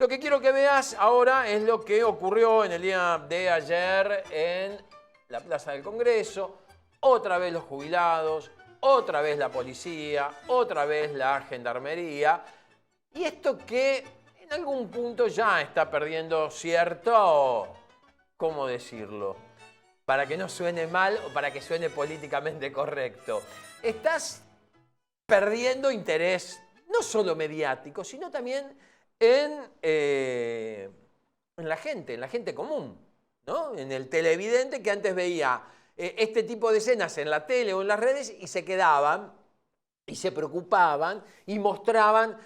Lo que quiero que veas ahora es lo que ocurrió en el día de ayer en la Plaza del Congreso. Otra vez los jubilados, otra vez la policía, otra vez la gendarmería. Y esto que en algún punto ya está perdiendo cierto, ¿cómo decirlo? Para que no suene mal o para que suene políticamente correcto. Estás perdiendo interés, no solo mediático, sino también en la gente común, ¿no? En el televidente que antes veía este tipo de escenas en la tele o en las redes y se quedaban y se preocupaban y mostraban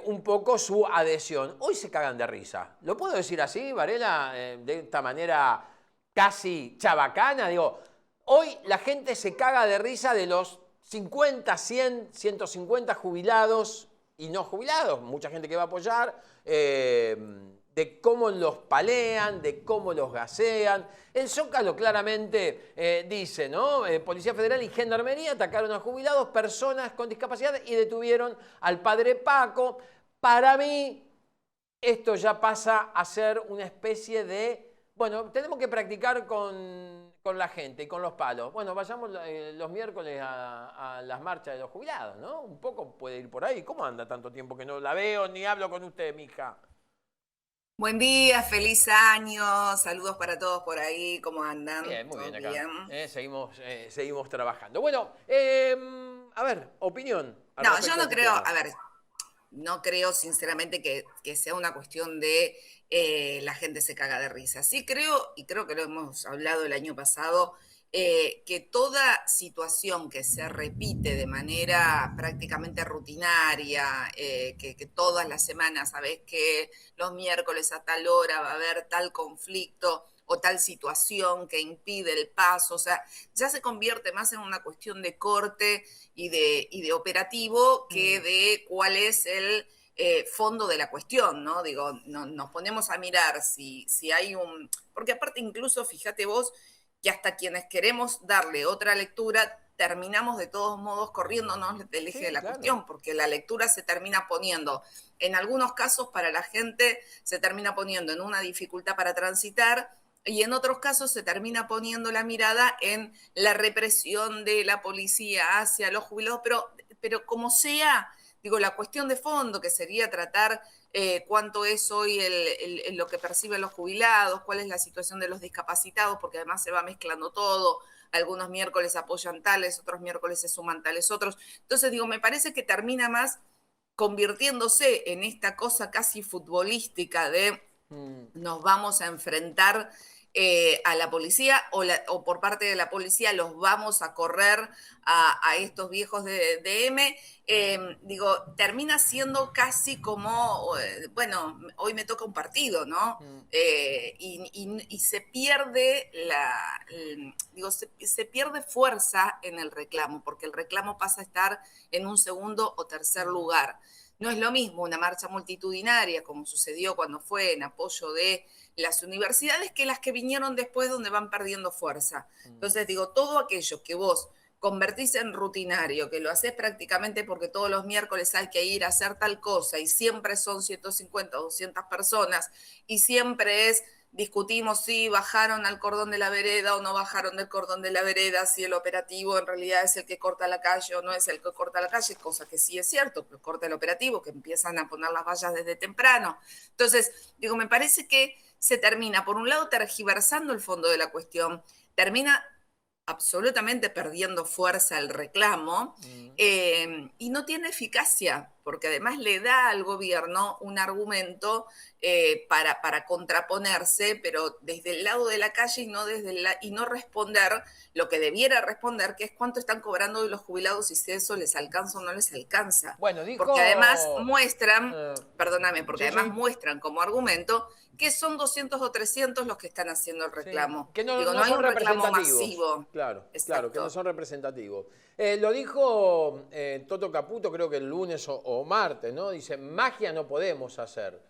un poco su adhesión. Hoy se cagan de risa. ¿Lo puedo decir así, Varela? De esta manera casi chabacana. Digo, hoy la gente se caga de risa de los 50, 100, 150 jubilados y no jubilados, mucha gente que va a apoyar, de cómo los palean, de cómo los gasean. El Zócalo claramente dice, ¿no? Policía Federal y Gendarmería atacaron a jubilados, personas con discapacidad y detuvieron al padre Paco. Para mí, esto ya pasa a ser una especie de... Bueno, tenemos que practicar con la gente y con los palos. Bueno, vayamos los miércoles a las marchas de los jubilados, ¿no? Un poco puede ir por ahí. ¿Cómo anda tanto tiempo que no la veo ni hablo con usted, mija? Buen día, feliz año, saludos para todos por ahí, ¿cómo andan? Bien, muy ¿Todo bien acá. bien? Seguimos trabajando. Bueno, a ver, opinión al No, yo respecto de no este creo, tema. a ver, no creo sinceramente que sea una cuestión de la gente se caga de risa. Sí creo, y creo que lo hemos hablado el año pasado, que toda situación que se repite de manera prácticamente rutinaria, que todas las semanas sabes que los miércoles a tal hora va a haber tal conflicto o tal situación que impide el paso, o sea, ya se convierte más en una cuestión de corte y de operativo que de cuál es el fondo de la cuestión, ¿no? Digo, no, nos ponemos a mirar si hay un... Porque aparte incluso, fíjate vos, que hasta quienes queremos darle otra lectura, terminamos de todos modos corriéndonos del eje de Sí, la claro. cuestión, porque la lectura se termina poniendo, en algunos casos para la gente, se termina poniendo en una dificultad para transitar, y en otros casos se termina poniendo la mirada en la represión de la policía hacia los jubilados, pero como sea, digo, la cuestión de fondo, que sería tratar cuánto es hoy lo que perciben los jubilados, cuál es la situación de los discapacitados, porque además se va mezclando todo. Algunos miércoles apoyan tales, otros miércoles se suman tales otros. Entonces, digo, me parece que termina más convirtiéndose en esta cosa casi futbolística de Mm. nos vamos a enfrentar a la policía o por parte de la policía los vamos a correr a estos viejos de M. Digo, termina siendo casi como, bueno, hoy me toca un partido, ¿no? Mm. Y se pierde digo, se pierde fuerza en el reclamo, porque el reclamo pasa a estar en un segundo o tercer lugar. No es lo mismo una marcha multitudinaria, como sucedió cuando fue en apoyo de las universidades, que las que vinieron después donde van perdiendo fuerza. Entonces, digo, todo aquello que vos convertís en rutinario, que lo haces prácticamente porque todos los miércoles hay que ir a hacer tal cosa y siempre son 150 o 200 personas y siempre es discutimos si bajaron al cordón de la vereda o no bajaron del cordón de la vereda, si el operativo en realidad es el que corta la calle o no es el que corta la calle, cosa que sí es cierto, que corta el operativo, que empiezan a poner las vallas desde temprano. Entonces, digo, me parece que se termina, por un lado, tergiversando el fondo de la cuestión, termina absolutamente perdiendo fuerza el reclamo Mm. y no tiene eficacia, porque además le da al gobierno un argumento para contraponerse, pero desde el lado de la calle y no responder lo que debiera responder, que es cuánto están cobrando de los jubilados y si eso les alcanza o no les alcanza. Bueno, Porque además dijo... muestran, eh, perdóname, porque sí, además sí. muestran como argumento que son 200 o 300 los que están haciendo el Sí, reclamo. que no, Digo, no no hay son un reclamo representativos. masivo. Claro, claro, que no Exacto. son representativos. Lo dijo Toto Caputo, creo que el lunes o martes, ¿no? Dice, magia no podemos hacer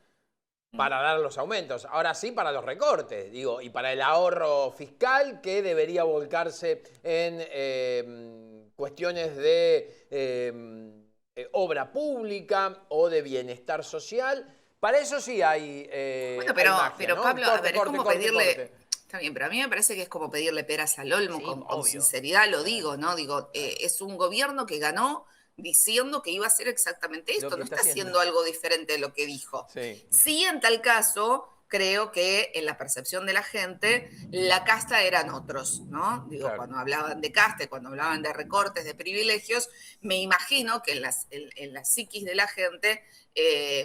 para dar los aumentos. Ahora sí para los recortes, digo, y para el ahorro fiscal que debería volcarse en cuestiones de obra pública o de bienestar social. Para eso sí Bueno, hay magia, pero ¿no? Pablo, a Corte, ver, es corte, como corte, pedirle, corte. está bien, pero a mí me parece que es como pedirle peras al olmo, Sí, con obvio. sinceridad lo Claro, digo, ¿no? Digo, claro. es un gobierno que ganó diciendo que iba a hacer exactamente Lo esto, que no está está haciendo. haciendo algo diferente de lo que dijo. Sí. Sí, en tal caso, creo que en la percepción de la gente, la casta eran otros, ¿no? Digo, Claro. cuando hablaban de casta, cuando hablaban de recortes, de privilegios, me imagino que en la psiquis de la gente,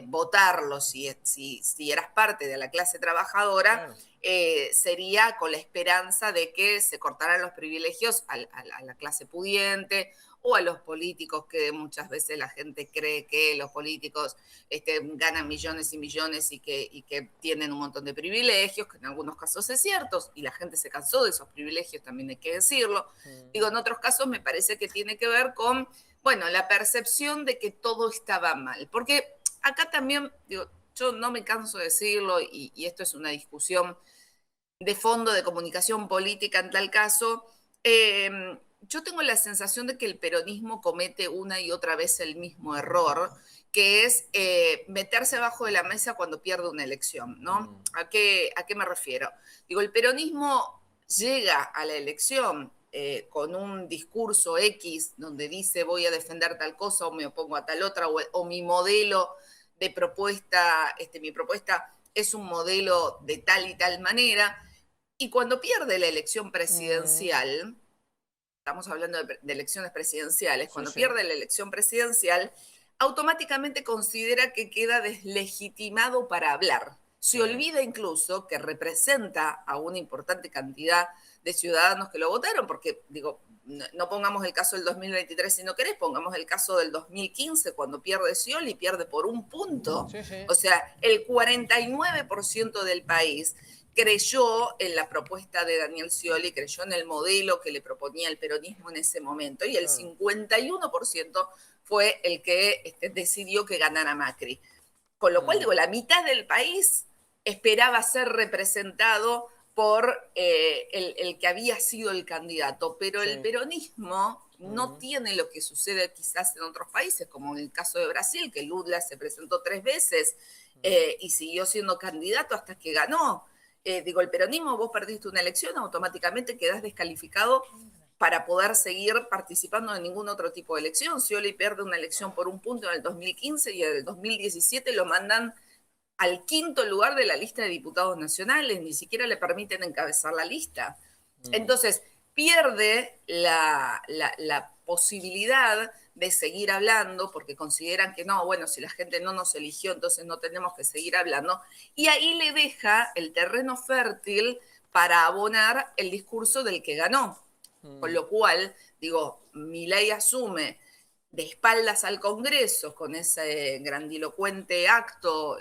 votarlo, si eras parte de la clase trabajadora, Claro. sería con la esperanza de que se cortaran los privilegios a la clase pudiente o a los políticos, que muchas veces la gente cree que los políticos ganan millones y millones y que tienen un montón de privilegios, que en algunos casos es cierto, y la gente se cansó de esos privilegios, también hay que decirlo. Digo, en otros casos me parece que tiene que ver con, bueno, la percepción de que todo estaba mal, porque acá también, digo, yo no me canso de decirlo, y esto es una discusión de fondo de comunicación política en tal caso, yo tengo la sensación de que el peronismo comete una y otra vez el mismo error, que es meterse abajo de la mesa cuando pierde una elección, ¿no? ¿A qué me refiero? Digo, el peronismo llega a la elección con un discurso X donde dice voy a defender tal cosa o me opongo a tal otra, o mi modelo de propuesta, mi propuesta es un modelo de tal y tal manera, y cuando pierde la elección presidencial, estamos hablando de elecciones presidenciales, Sí, cuando sí. pierde la elección presidencial, automáticamente considera que queda deslegitimado para hablar. Sí. Se olvida incluso que representa a una importante cantidad de ciudadanos que lo votaron, porque digo, no pongamos el caso del 2023 si no querés, pongamos el caso del 2015 cuando pierde Scioli y pierde por un punto. Sí, sí. O sea, el 49% del país creyó en la propuesta de Daniel Scioli, creyó en el modelo que le proponía el peronismo en ese momento, y el Claro. 51% fue el que decidió que ganara Macri. Con lo cual, digo, la mitad del país esperaba ser representado por el que había sido el candidato, pero el Sí. peronismo no tiene lo que sucede quizás en otros países, como en el caso de Brasil, que Lula se presentó 3 veces y siguió siendo candidato hasta que ganó. Digo, el peronismo, vos perdiste una elección, automáticamente quedás descalificado para poder seguir participando en ningún otro tipo de elección. Scioli pierde una elección por un punto en el 2015 y en el 2017 lo mandan al quinto lugar de la lista de diputados nacionales, ni siquiera le permiten encabezar la lista. Entonces, pierde la posibilidad de seguir hablando porque consideran que no, bueno, si la gente no nos eligió, entonces no tenemos que seguir hablando. Y ahí le deja el terreno fértil para abonar el discurso del que ganó. Con lo cual, digo, Milei asume de espaldas al Congreso con ese grandilocuente acto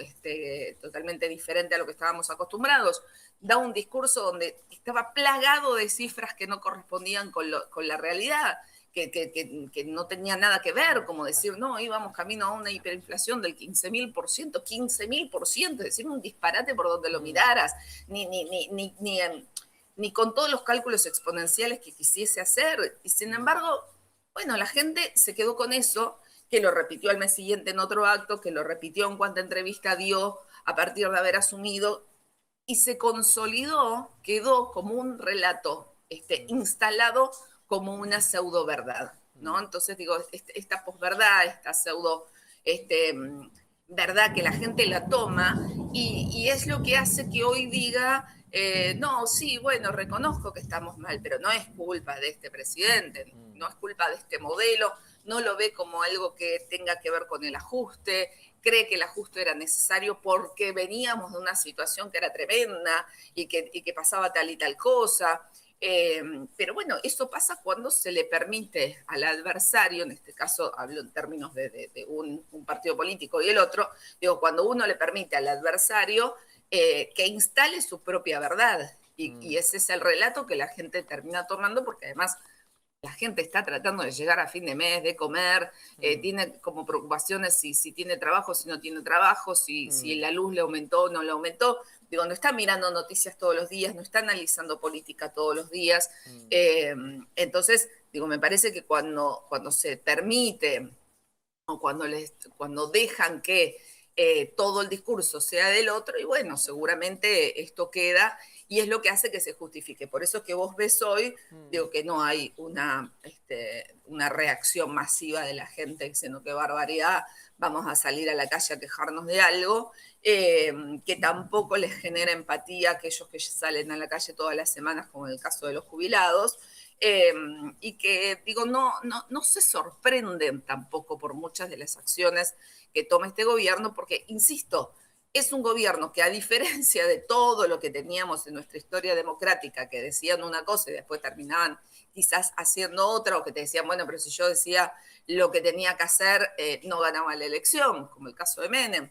totalmente diferente a lo que estábamos acostumbrados, da un discurso donde estaba plagado de cifras que no correspondían con la realidad, que no tenía nada que ver, como decir, no, íbamos camino a una hiperinflación del 15.000%, es decir, un disparate por donde lo miraras, ni con todos los cálculos exponenciales que quisiese hacer. Y sin embargo, bueno, la gente se quedó con eso, que lo repitió al mes siguiente en otro acto, que lo repitió en cuanta entrevista dio a partir de haber asumido, y se consolidó, quedó como un relato instalado como una pseudo verdad, ¿no? Entonces digo, esta posverdad, esta pseudo este, verdad que la gente la toma y es lo que hace que hoy diga, no, sí, bueno, reconozco que estamos mal, pero no es culpa de este presidente, no es culpa de este modelo, no lo ve como algo que tenga que ver con el ajuste, cree que el ajuste era necesario porque veníamos de una situación que era tremenda y que pasaba tal y tal cosa. Pero bueno, eso pasa cuando se le permite al adversario, en este caso hablo en términos de un partido político y el otro, digo, cuando uno le permite al adversario que instale su propia verdad. Y ese es el relato que la gente termina tomando porque además la gente está tratando de llegar a fin de mes, de comer, tiene como preocupaciones si tiene trabajo, si no tiene trabajo, si la luz le aumentó o no le aumentó. Digo, no está mirando noticias todos los días, no está analizando política todos los días. Entonces, digo, me parece que cuando se permite o cuando dejan que todo el discurso sea del otro, y bueno, seguramente esto queda y es lo que hace que se justifique. Por eso es que vos ves hoy, digo que no hay una reacción masiva de la gente diciendo qué barbaridad, vamos a salir a la calle a quejarnos de algo, que tampoco les genera empatía a aquellos que salen a la calle todas las semanas, como en el caso de los jubilados, y que, digo, no se sorprenden tampoco por muchas de las acciones que toma este gobierno, porque, insisto, es un gobierno que, a diferencia de todo lo que teníamos en nuestra historia democrática, que decían una cosa y después terminaban quizás haciendo otra, o que te decían, bueno, pero si yo decía lo que tenía que hacer, no ganaba la elección, como el caso de Menem.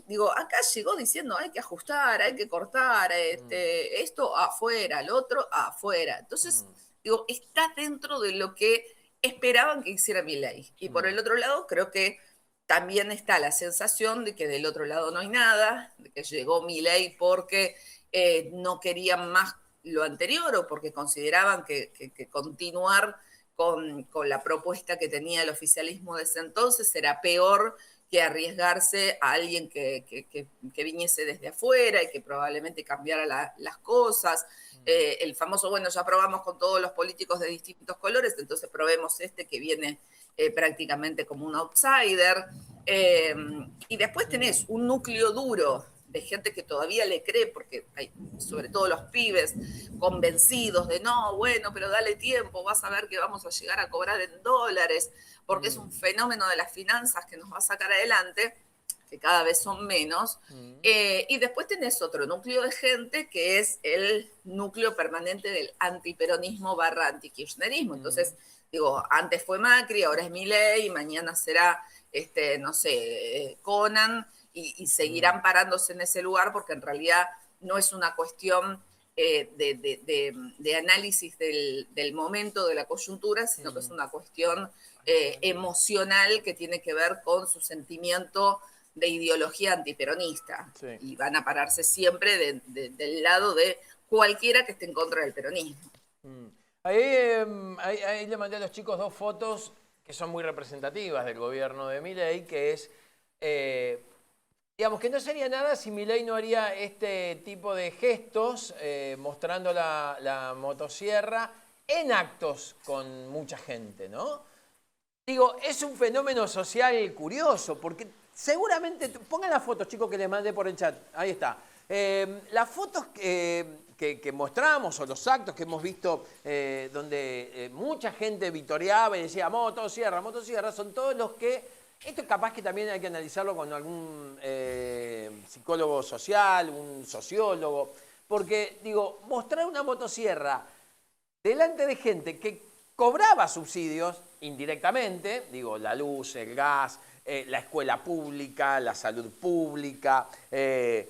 Digo, acá llegó diciendo hay que ajustar, hay que cortar, esto afuera, el otro afuera. Entonces, digo, está dentro de lo que esperaban que hiciera Milei. Y por el otro lado, creo que también está la sensación de que del otro lado no hay nada, de que llegó Milei porque no querían más lo anterior o porque consideraban que continuar con la propuesta que tenía el oficialismo de ese entonces era peor que arriesgarse a alguien que viniese desde afuera y que probablemente cambiara las cosas. El famoso, bueno, ya probamos con todos los políticos de distintos colores, entonces probemos este que viene prácticamente como un outsider. Y después tenés un núcleo duro de gente que todavía le cree, porque hay sobre todo los pibes convencidos de no, bueno, pero dale tiempo, vas a ver que vamos a llegar a cobrar en dólares, porque es un fenómeno de las finanzas que nos va a sacar adelante, que cada vez son menos. Y después tenés otro núcleo de gente que es el núcleo permanente del antiperonismo barra antikirchnerismo. Entonces, digo, antes fue Macri, ahora es Milei, mañana será, no sé, Conan, y seguirán parándose en ese lugar porque en realidad no es una cuestión de análisis del momento, de la coyuntura, sino que es una cuestión emocional que tiene que ver con su sentimiento de ideología antiperonista. Sí. Y van a pararse siempre del lado de cualquiera que esté en contra del peronismo. Ahí le mandé a los chicos 2 fotos que son muy representativas del gobierno de Milei, que es, digamos, que no sería nada si Milei no haría este tipo de gestos mostrando la motosierra en actos con mucha gente, ¿no? Digo, es un fenómeno social curioso, porque seguramente, pongan las fotos, chicos, que les mandé por el chat, ahí está. Las fotos que mostramos o los actos que hemos visto donde mucha gente vitoreaba y decía motosierra, motosierra, son todos los que, esto capaz que también hay que analizarlo con algún psicólogo social, un sociólogo, porque digo, mostrar una motosierra delante de gente que cobraba subsidios indirectamente, digo, la luz, el gas, la escuela pública, la salud pública. Es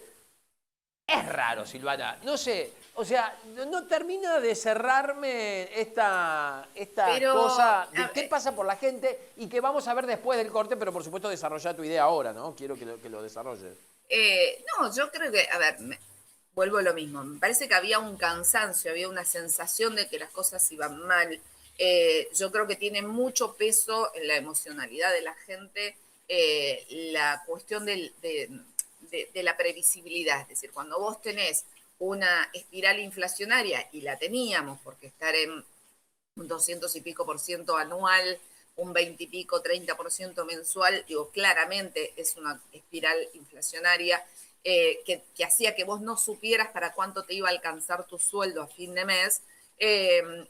raro, Silvana. No sé, o sea, no termina de cerrarme esta cosa de qué pasa por la gente y que vamos a ver después del corte, pero por supuesto desarrollar tu idea ahora, ¿no? Quiero que lo desarrolles. No, yo creo que, a ver, vuelvo a lo mismo. Me parece que había un cansancio, había una sensación de que las cosas iban mal. Yo creo que tiene mucho peso en la emocionalidad de la gente la cuestión de la previsibilidad. Es decir, cuando vos tenés una espiral inflacionaria, y la teníamos, porque estar en un 200 y pico por ciento anual, un 20 y pico, 30% mensual, digo, claramente es una espiral inflacionaria que hacía que vos no supieras para cuánto te iba a alcanzar tu sueldo a fin de mes,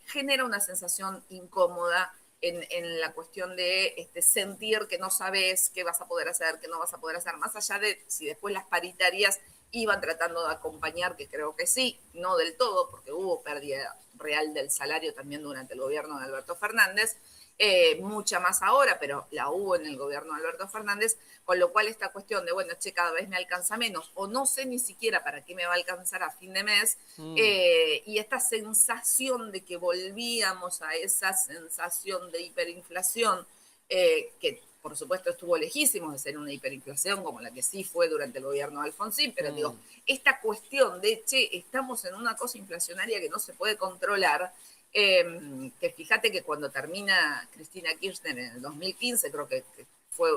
genera una sensación incómoda en la cuestión de sentir que no sabes qué vas a poder hacer, qué no vas a poder hacer, más allá de si después las paritarias iban tratando de acompañar, que creo que sí, no del todo, porque hubo pérdida real del salario también durante el gobierno de Alberto Fernández, mucha más ahora, pero la hubo en el gobierno de Alberto Fernández, con lo cual esta cuestión de, bueno, che, cada vez me alcanza menos, o no sé ni siquiera para qué me va a alcanzar a fin de mes, y esta sensación de que volvíamos a esa sensación de hiperinflación, que por supuesto estuvo lejísimo de ser una hiperinflación como la que sí fue durante el gobierno de Alfonsín, pero digo, esta cuestión de, che, estamos en una cosa inflacionaria que no se puede controlar, que fíjate que cuando termina Cristina Kirchner en el 2015, creo que fue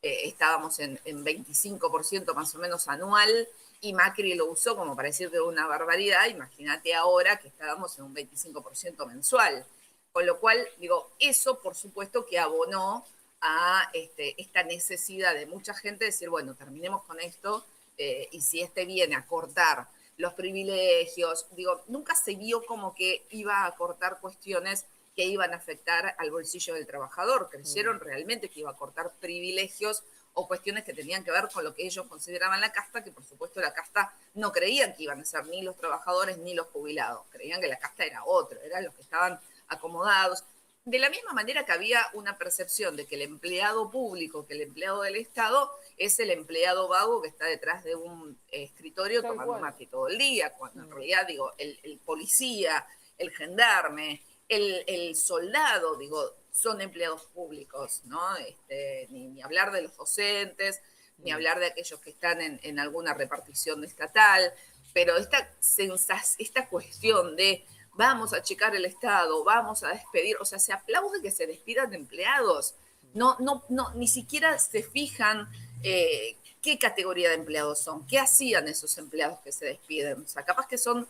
estábamos en 25% más o menos anual, y Macri lo usó como para decir que era una barbaridad. Imagínate ahora que estábamos en un 25% mensual. Con lo cual, digo, eso por supuesto que abonó a esta necesidad de mucha gente de decir, bueno, terminemos con esto, y si viene a cortar los privilegios, digo, nunca se vio como que iba a cortar cuestiones que iban a afectar al bolsillo del trabajador. Creyeron realmente que iba a cortar privilegios o cuestiones que tenían que ver con lo que ellos consideraban la casta, que por supuesto la casta no creían que iban a ser ni los trabajadores ni los jubilados, creían que la casta era otro, eran los que estaban acomodados. De la misma manera que había una percepción de que el empleado público, que el empleado del Estado, es el empleado vago que está detrás de un escritorio tomando mate todo el día, cuando en realidad, digo, el policía, el gendarme, el soldado, digo, son empleados públicos, ¿no? Ni hablar de los docentes, ni hablar de aquellos que están en alguna repartición estatal, pero esta cuestión de vamos a achicar el Estado, vamos a despedir, o sea, se aplaude que se despidan empleados, ni siquiera se fijan qué categoría de empleados son, qué hacían esos empleados que se despiden, o sea, capaz que son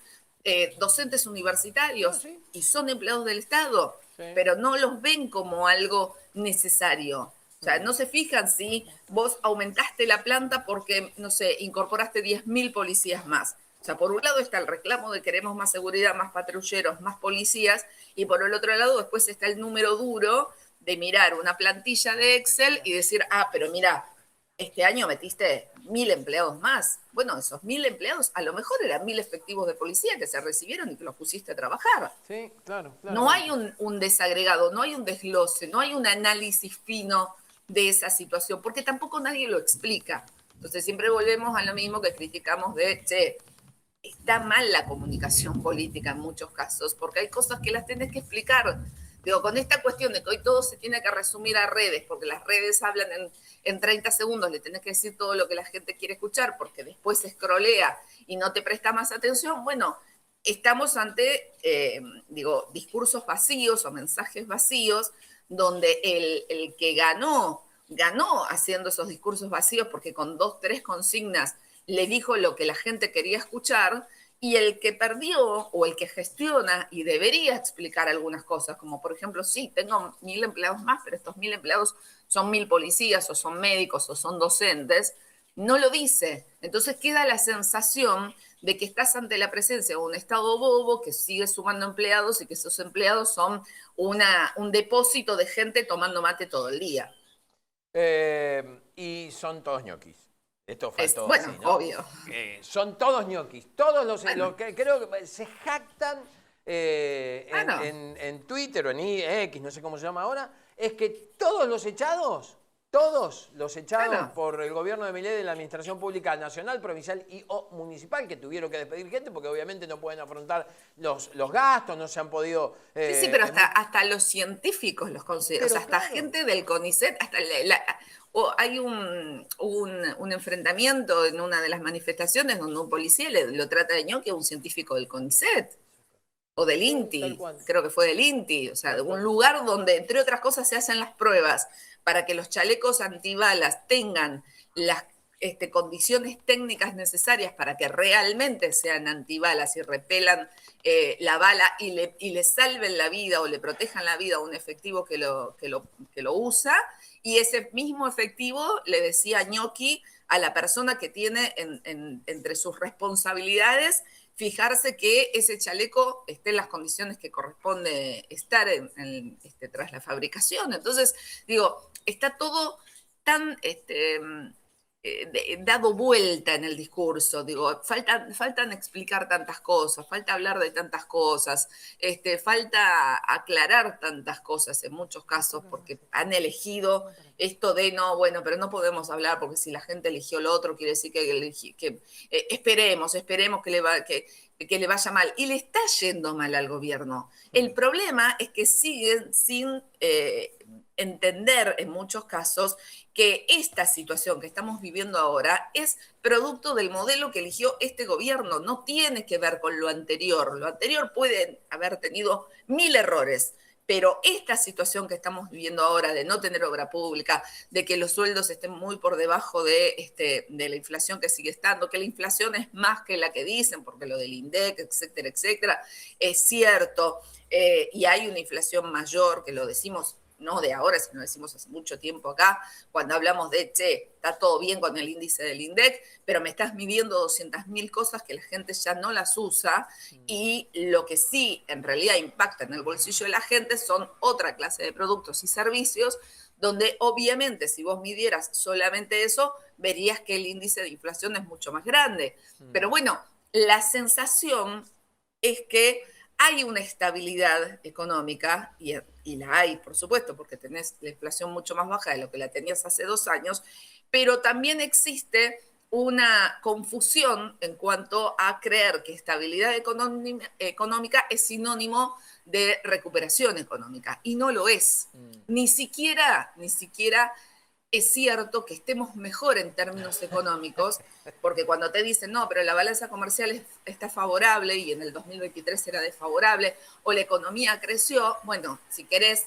docentes universitarios y son empleados del Estado, pero no los ven como algo necesario. O sea, no se fijan si vos aumentaste la planta porque, no sé, incorporaste 10.000 policías más. O sea, por un lado está el reclamo de queremos más seguridad, más patrulleros, más policías, y por el otro lado después está el número duro de mirar una plantilla de Excel y decir, pero mira, este año metiste 1.000 empleados más. Bueno, esos 1.000 empleados a lo mejor eran 1.000 efectivos de policía que se recibieron y que los pusiste a trabajar. Sí, claro. No hay un desagregado, no hay un desglose, no hay un análisis fino de esa situación, porque tampoco nadie lo explica. Entonces siempre volvemos a lo mismo que criticamos de, está mal la comunicación política en muchos casos, porque hay cosas que las tenés que explicar. Digo, con esta cuestión de que hoy todo se tiene que resumir a redes, porque las redes hablan en 30 segundos, le tenés que decir todo lo que la gente quiere escuchar, porque después se escrolea y no te presta más atención, bueno, estamos ante, discursos vacíos o mensajes vacíos, donde el que ganó haciendo esos discursos vacíos, porque con 2, 3 consignas le dijo lo que la gente quería escuchar, y el que perdió o el que gestiona y debería explicar algunas cosas, como por ejemplo, sí, tengo 1.000 empleados más, pero estos 1.000 empleados son 1.000 policías o son médicos o son docentes, no lo dice. Entonces queda la sensación de que estás ante la presencia de un Estado bobo que sigue sumando empleados y que esos empleados son un depósito de gente tomando mate todo el día. Y son todos ñoquis. Esto fue todo bueno, así, ¿no? obvio. Son todos ñoquis. Todos los que creo que se jactan en Twitter o en X, no sé cómo se llama ahora, es que todos los echados por el gobierno de Milei de la Administración Pública Nacional, Provincial y o Municipal, que tuvieron que despedir gente porque obviamente no pueden afrontar los gastos, no se han podido... sí, pero hasta los científicos los consideran, o sea, hasta gente del CONICET, hasta hay un enfrentamiento en una de las manifestaciones donde un policía lo trata de ñoqui a un científico del CONICET. O del INTI, creo que fue del INTI, o sea, de un lugar donde, entre otras cosas, se hacen las pruebas para que los chalecos antibalas tengan las condiciones técnicas necesarias para que realmente sean antibalas y repelan la bala y le salven la vida o le protejan la vida a un efectivo que lo usa, y ese mismo efectivo le decía ñoqui a la persona que tiene entre sus responsabilidades fijarse que ese chaleco esté en las condiciones que corresponde estar tras la fabricación. Entonces, digo, está todo tan dado vuelta en el discurso, digo, faltan explicar tantas cosas, falta hablar de tantas cosas, falta aclarar tantas cosas en muchos casos, porque han elegido esto de no, bueno, pero no podemos hablar porque si la gente eligió lo otro, quiere decir que esperemos que le vaya mal. Y le está yendo mal al gobierno. El problema es que siguen sin entender en muchos casos que esta situación que estamos viviendo ahora es producto del modelo que eligió este gobierno, no tiene que ver con lo anterior. Lo anterior puede haber tenido 1.000 errores, Pero esta situación que estamos viviendo ahora de no tener obra pública, de que los sueldos estén muy por debajo de la inflación que sigue estando, que la inflación es más que la que dicen, porque lo del INDEC, etcétera, etcétera, es cierto, y hay una inflación mayor, que lo decimos no de ahora, sino decimos hace mucho tiempo acá, cuando hablamos de, che, está todo bien con el índice del INDEC, pero me estás midiendo 200.000 cosas que la gente ya no las usa, y lo que sí en realidad impacta en el bolsillo de la gente son otra clase de productos y servicios, donde obviamente si vos midieras solamente eso, verías que el índice de inflación es mucho más grande. Pero bueno, la sensación es que hay una estabilidad económica, y la hay, por supuesto, porque tenés la inflación mucho más baja de lo que la tenías hace 2 años, pero también existe una confusión en cuanto a creer que estabilidad económica es sinónimo de recuperación económica, y no lo es. Ni siquiera es cierto que estemos mejor en términos económicos, porque cuando te dicen, no, pero la balanza comercial está favorable y en el 2023 era desfavorable, o la economía creció, bueno, si querés,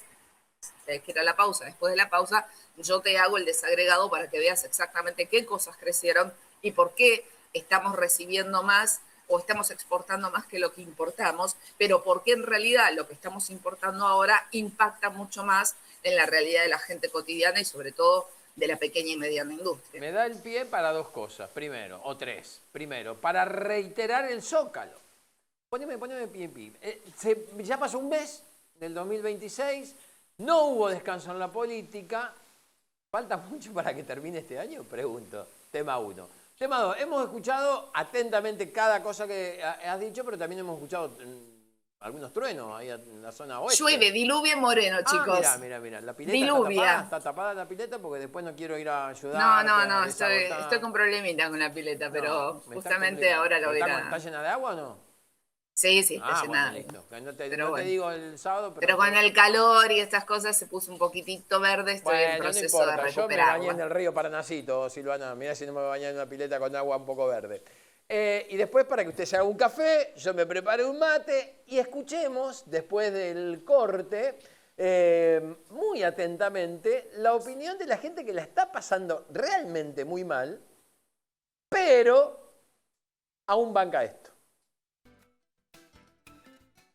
que era la pausa, después de la pausa, yo te hago el desagregado para que veas exactamente qué cosas crecieron y por qué estamos recibiendo más o estamos exportando más que lo que importamos, pero por qué en realidad lo que estamos importando ahora impacta mucho más en la realidad de la gente cotidiana y sobre todo de la pequeña y mediana industria. Me da el pie para dos cosas, primero, o tres. Primero, para reiterar el Zócalo. Poneme pie. Ya pasó un mes del 2026, no hubo descanso en la política. ¿Falta mucho para que termine este año? Pregunto. Tema 1. Tema 2. Hemos escuchado atentamente cada cosa que has dicho, pero también hemos escuchado algunos truenos ahí en la zona oeste. Llueve, diluvia Moreno, chicos. Mira. La pileta diluvia. está tapada la pileta porque después no quiero ir a ayudar. No, estoy con problemita con la pileta, pero justamente ahora lo voy a... ¿Está llena de agua o no? Sí, está llenada. Bueno, listo. No te digo el sábado, pero con el calor y estas cosas se puso un poquitito verde, estoy en proceso de recuperar. Yo me bañé en el río Paranacito, Silvana. Mirá si no me bañé en una pileta con agua un poco verde. Y después, para que usted se haga un café, yo me prepare un mate y escuchemos, después del corte, muy atentamente, la opinión de la gente que la está pasando realmente muy mal, pero aún banca esto.